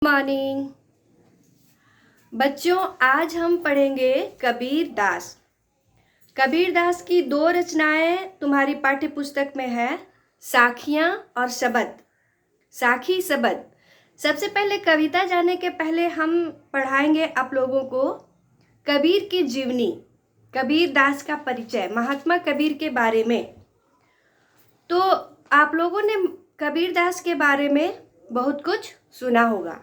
Morning बच्चों, आज हम पढ़ेंगे कबीर दास। कबीर दास की दो रचनाएं तुम्हारी पाठ्य पुस्तक में है, साखियां और शबद। साखी शबद। सबसे पहले कविता जानने के पहले हम पढ़ाएंगे आप लोगों को कबीर की जीवनी, कबीर दास का परिचय, महात्मा कबीर के बारे में। तो आप लोगों ने कबीर दास के बारे में बहुत कुछ सुना होगा।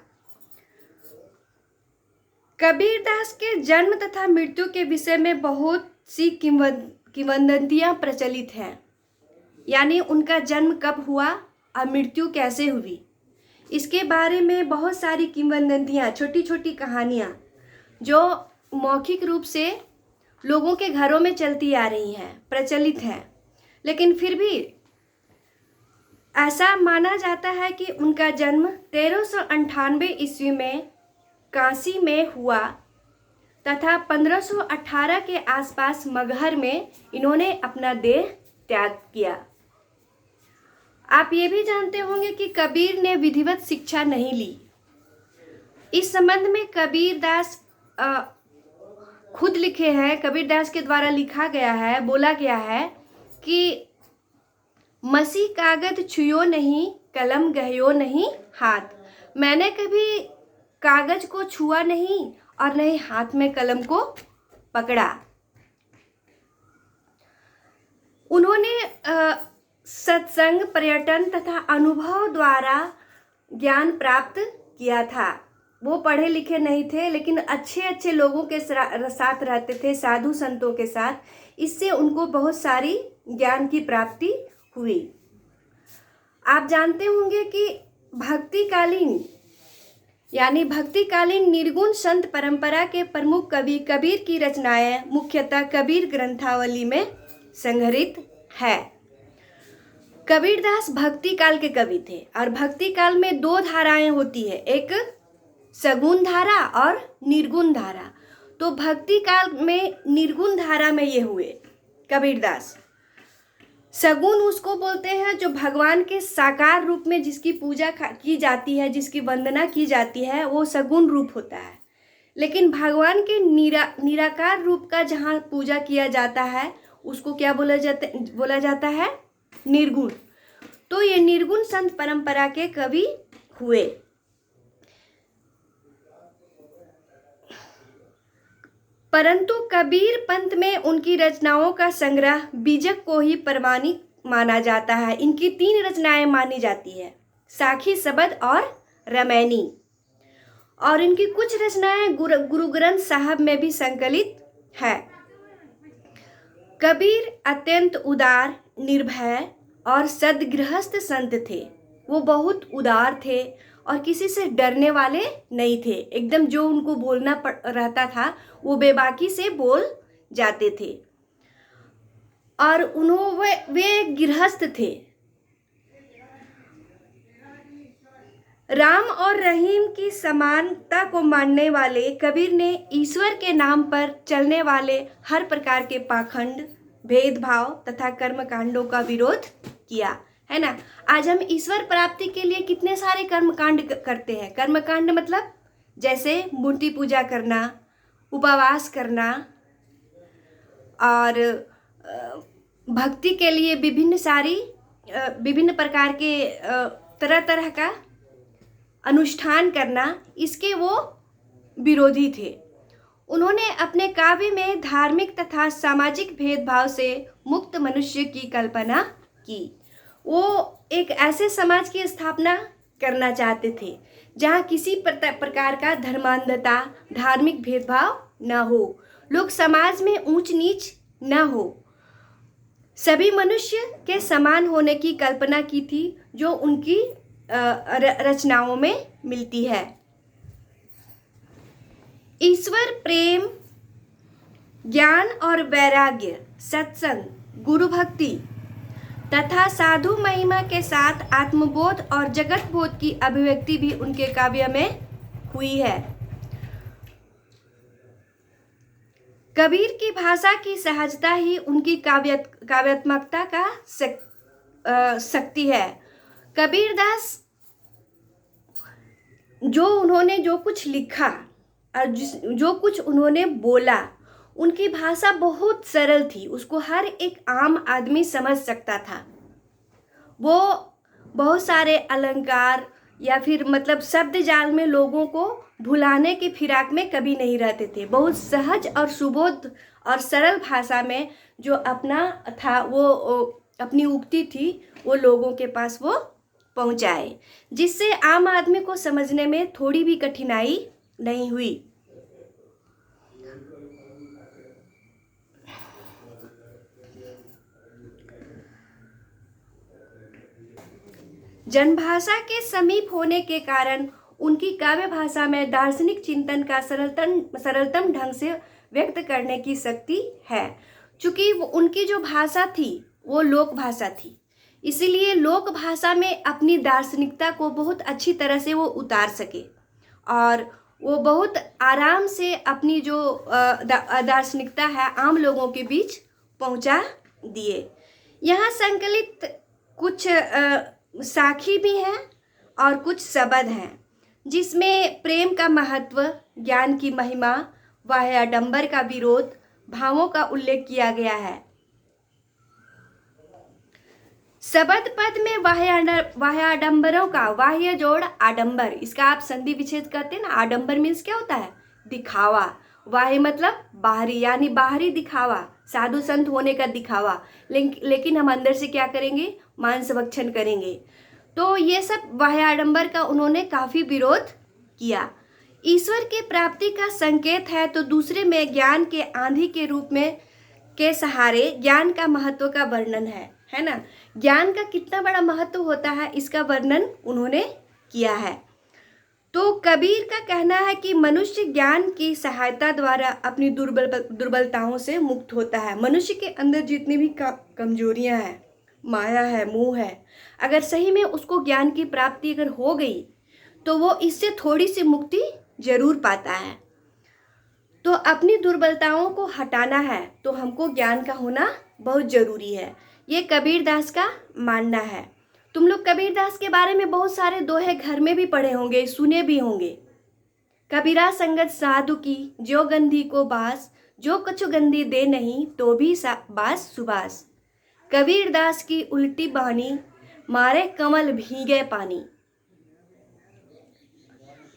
कबीर दास के जन्म तथा मृत्यु के विषय में बहुत सी किंवदंतियां प्रचलित हैं, यानी उनका जन्म कब हुआ और मृत्यु कैसे हुई, इसके बारे में बहुत सारी किंवदंतियां, छोटी छोटी कहानियां जो मौखिक रूप से लोगों के घरों में चलती आ रही हैं, प्रचलित हैं। लेकिन फिर भी ऐसा माना जाता है कि उनका जन्म 1398 ईस्वी में काशी में हुआ तथा 1518 के आसपास मगहर में इन्होंने अपना देह त्याग किया। आप ये भी जानते होंगे कि कबीर ने विधिवत शिक्षा नहीं ली। इस संबंध में कबीर दास खुद लिखे हैं, कबीर दास के द्वारा लिखा गया है, बोला गया है कि मसी कागज छुयो नहीं, कलम गहयो नहीं हाथ। मैंने कभी कागज को छुआ नहीं और नहीं हाथ में कलम को पकड़ा। उन्होंने सत्संग, पर्यटन तथा अनुभव द्वारा ज्ञान प्राप्त किया था। वो पढ़े लिखे नहीं थे, लेकिन अच्छे अच्छे लोगों के साथ रहते थे, साधु संतों के साथ। इससे उनको बहुत सारी ज्ञान की प्राप्ति हुई। आप जानते होंगे कि भक्तिकालीन निर्गुण संत परंपरा के प्रमुख कवि कबीर की रचनाएं मुख्यतः कबीर ग्रंथावली में संग्रहित है। कबीर दास भक्ति काल के कवि थे और भक्ति काल में दो धाराएं होती है, एक सगुण धारा और निर्गुण धारा। तो भक्ति काल में निर्गुण धारा में ये हुए कबीर दास। सगुण उसको बोलते हैं जो भगवान के साकार रूप में जिसकी पूजा की जाती है, जिसकी वंदना की जाती है, वो सगुण रूप होता है। लेकिन भगवान के निराकार रूप का जहाँ पूजा किया जाता है उसको क्या बोला जाता है? निर्गुण। तो ये निर्गुण संत परंपरा के कवि हुए। परंतु कबीर पंथ में उनकी रचनाओं का संग्रह बीजक को ही प्रमाणिक माना जाता है। इनकी 3 रचनाएं मानी जाती है, साखी, शबद और रामायणी। और इनकी कुछ रचनाएं गुरु ग्रंथ साहब में भी संकलित है। कबीर अत्यंत उदार, निर्भय और सद्गृहस्थ संत थे। वो बहुत उदार थे और किसी से डरने वाले नहीं थे। एकदम जो उनको बोलना रहता था वो बेबाकी से बोल जाते थे। और वे गृहस्थ थे। राम और रहीम की समानता को मानने वाले कबीर ने ईश्वर के नाम पर चलने वाले हर प्रकार के पाखंड, भेदभाव तथा कर्मकांडों का विरोध किया, है ना। आज हम ईश्वर प्राप्ति के लिए कितने सारे कर्मकांड करते हैं। कर्मकांड मतलब जैसे मूर्ति पूजा करना, उपवास करना और भक्ति के लिए विभिन्न प्रकार के तरह तरह का अनुष्ठान करना, इसके वो विरोधी थे। उन्होंने अपने काव्य में धार्मिक तथा सामाजिक भेदभाव से मुक्त मनुष्य की कल्पना की। वो एक ऐसे समाज की स्थापना करना चाहते थे जहाँ किसी प्रकार का धर्मांधता, धार्मिक भेदभाव न हो, लोग समाज में ऊंच नीच न हो, सभी मनुष्य के समान होने की कल्पना की थी, जो उनकी रचनाओं में मिलती है। ईश्वर प्रेम, ज्ञान और वैराग्य, सत्संग, गुरु भक्ति तथा साधु महिमा के साथ आत्मबोध और जगत बोध की अभिव्यक्ति भी उनके काव्य में हुई है। कबीर की भाषा की सहजता ही उनकी काव्यात्मकता का शक्ति है। कबीर दास जो उन्होंने जो कुछ लिखा और जो कुछ उन्होंने बोला, उनकी भाषा बहुत सरल थी, उसको हर एक आम आदमी समझ सकता था। वो बहुत सारे अलंकार या फिर मतलब शब्द जाल में लोगों को भुलाने की फिराक में कभी नहीं रहते थे। बहुत सहज और सुबोध और सरल भाषा में जो अपना था वो अपनी उक्ति थी वो लोगों के पास वो पहुंचाए, जिससे आम आदमी को समझने में थोड़ी भी कठिनाई नहीं हुई। जनभाषा के समीप होने के कारण उनकी काव्य भाषा में दार्शनिक चिंतन का सरलतम ढंग से व्यक्त करने की शक्ति है। चूंकि उनकी जो भाषा थी वो लोक भाषा थी, इसीलिए लोक भाषा में अपनी दार्शनिकता को बहुत अच्छी तरह से वो उतार सके और वो बहुत आराम से अपनी जो दार्शनिकता है आम लोगों के बीच पहुंचा दिए। यहाँ संकलित कुछ साखी भी हैं और कुछ शब्द हैं, जिसमें प्रेम का महत्व, ज्ञान की महिमा, बाह्याडंबर का विरोध, भावों का उल्लेख किया गया है। शब्द पद में बाह्याडंबरों का बाह्य जोड़ आडंबर, इसका आप संधि विच्छेद करते हैं ना। आडंबर मीन्स क्या होता है? दिखावा। बाह्य मतलब बाहरी, यानी बाहरी दिखावा, साधु संत होने का दिखावा, लेकिन हम अंदर से क्या करेंगे? मांस भक्षण करेंगे। तो ये सब बाह्य आडंबर का उन्होंने काफी विरोध किया। ईश्वर के प्राप्ति का संकेत है तो दूसरे में ज्ञान के आंधी के रूप में के सहारे ज्ञान का महत्व का वर्णन है ना। ज्ञान का कितना बड़ा महत्व होता है इसका वर्णन उन्होंने किया है। तो कबीर का कहना है कि मनुष्य ज्ञान की सहायता द्वारा अपनी दुर्बलताओं से मुक्त होता है। मनुष्य के अंदर जितनी भी कमजोरियां हैं, माया है, मोह है, अगर सही में उसको ज्ञान की प्राप्ति अगर हो गई तो वो इससे थोड़ी सी मुक्ति जरूर पाता है। तो अपनी दुर्बलताओं को हटाना है तो हमको ज्ञान का होना बहुत जरूरी है। ये कबीरदास का मानना है। तुम लोग कबीरदास के बारे में बहुत सारे दोहे घर में भी पढ़े होंगे, सुने भी होंगे। कबीरा संगत साधु की, जो गंधी को बास, जो कछु गंधी दे नहीं तो भी बास सुबास। कबीरदास की उल्टी बानी, मारे कमल भीगे पानी।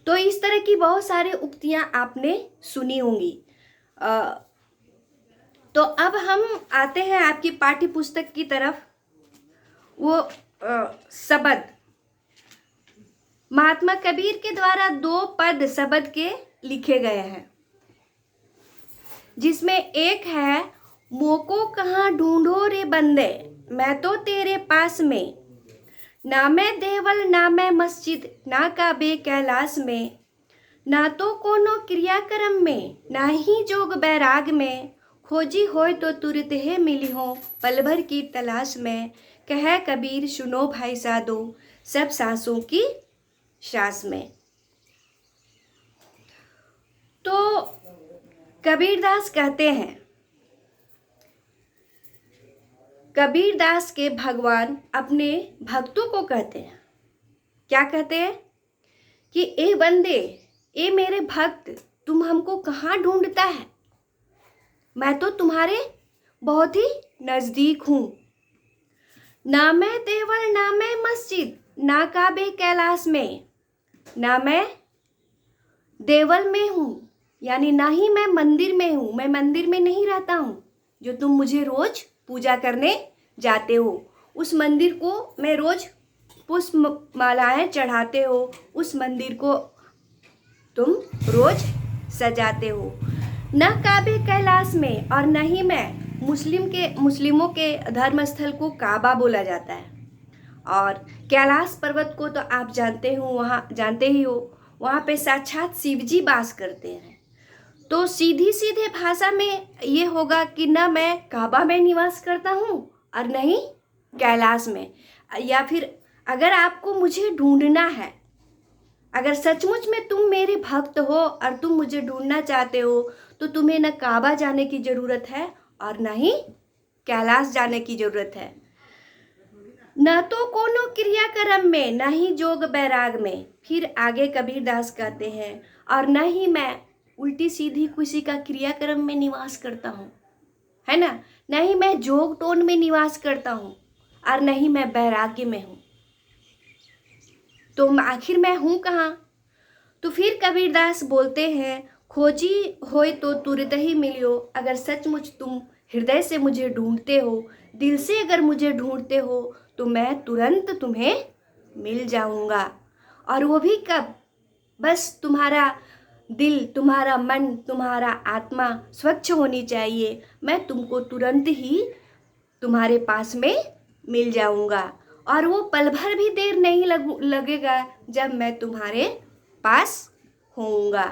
तो इस तरह की बहुत सारी उक्तियां आपने सुनी होंगी। तो अब हम आते हैं आपकी पाठ्य पुस्तक की तरफ। वो शब्द महात्मा कबीर के द्वारा 2 पद शब्द के लिखे गए हैं, जिसमें एक है, मोको कहाँ ढूंढो रे बंदे, मैं तो तेरे पास में, ना मैं देवल ना मैं मस्जिद, ना काबे कैलाश में, ना तो कोनो क्रियाक्रम में, ना ही जोग बैराग में, खोजी होय तो तुरत है मिली हो पल भर की तलाश में, कह कबीर सुनो भाई साधो सब सांसों की सांस में। तो कबीरदास कहते हैं, कबीरदास के भगवान अपने भक्तों को कहते हैं, क्या कहते हैं कि ए बंदे, ए मेरे भक्त, तुम हमको कहाँ ढूंढता है? मैं तो तुम्हारे बहुत ही नजदीक हूं। ना मैं देवल ना मैं मस्जिद, ना काबे कैलाश में, ना मैं देवल में हूं, यानी ना ही मैं मंदिर में हूं, मैं मंदिर में नहीं रहता हूं जो तुम मुझे रोज पूजा करने जाते हो। उस मंदिर को मैं रोज पुष्प मालाएं चढ़ाते हो, उस मंदिर को तुम रोज सजाते हो। न काबे कैलाश में, और न ही मैं मुस्लिमों के धर्म स्थल को काबा बोला जाता है। और कैलाश पर्वत को तो आप जानते हो, वहाँ जानते ही हो, वहाँ पे साक्षात शिव जी वास करते हैं। तो सीधे भाषा में ये होगा कि न मैं काबा में निवास करता हूँ और न ही कैलाश में। या फिर अगर आपको मुझे ढूंढना है, अगर सचमुच में तुम मेरे भक्त हो और तुम मुझे ढूंढना चाहते हो, तो तुम्हें न काबा जाने की ज़रूरत है और न ही कैलाश जाने की ज़रूरत है। न तो कोनो क्रियाक्रम में, न ही जोग बैराग में। फिर आगे कबीरदास कहते हैं, और न ही मैं उल्टी सीधी किसी का क्रियाक्रम में निवास करता हूँ, है ना, न ही मैं जोग टोन में निवास करता हूँ, और न ही मैं बैराग्य में हूँ। तो आखिर मैं हूँ कहाँ? तो फिर कबीरदास बोलते हैं, खोजी होय तो तुरंत ही मिलियो। अगर सचमुच तुम हृदय से मुझे ढूंढते हो, दिल से अगर मुझे ढूंढते हो, तो मैं तुरंत तुम्हें मिल जाऊंगा। और वो भी कब? बस तुम्हारा दिल, तुम्हारा मन, तुम्हारा आत्मा स्वच्छ होनी चाहिए। मैं तुमको तुरंत ही तुम्हारे पास में मिल जाऊंगा, और वो पल भर भी देर नहीं लगेगा जब मैं तुम्हारे पास होऊंगा।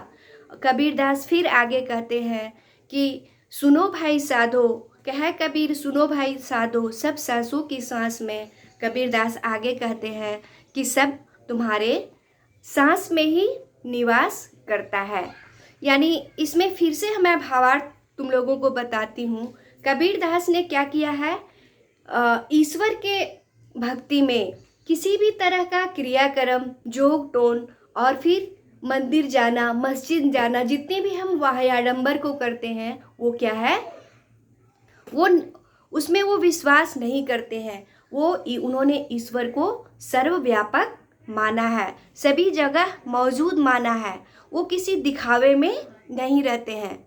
कबीरदास फिर आगे कहते हैं कि सुनो भाई साधो, कह कबीर सुनो भाई साधो, सब सांसों की सांस में। कबीरदास आगे कहते हैं कि सब तुम्हारे सांस में ही निवास करता है। यानी इसमें फिर से मैं भावार्थ तुम लोगों को बताती हूँ। कबीरदास ने क्या किया है, ईश्वर के भक्ति में किसी भी तरह का क्रियाक्रम, जोग टोन और फिर मंदिर जाना, मस्जिद जाना, जितने भी हम वाह्याडंबर को करते हैं, वो क्या है, वो उसमें वो विश्वास नहीं करते हैं। वो उन्होंने ईश्वर को सर्वव्यापक माना है, सभी जगह मौजूद माना है। वो किसी दिखावे में नहीं रहते हैं।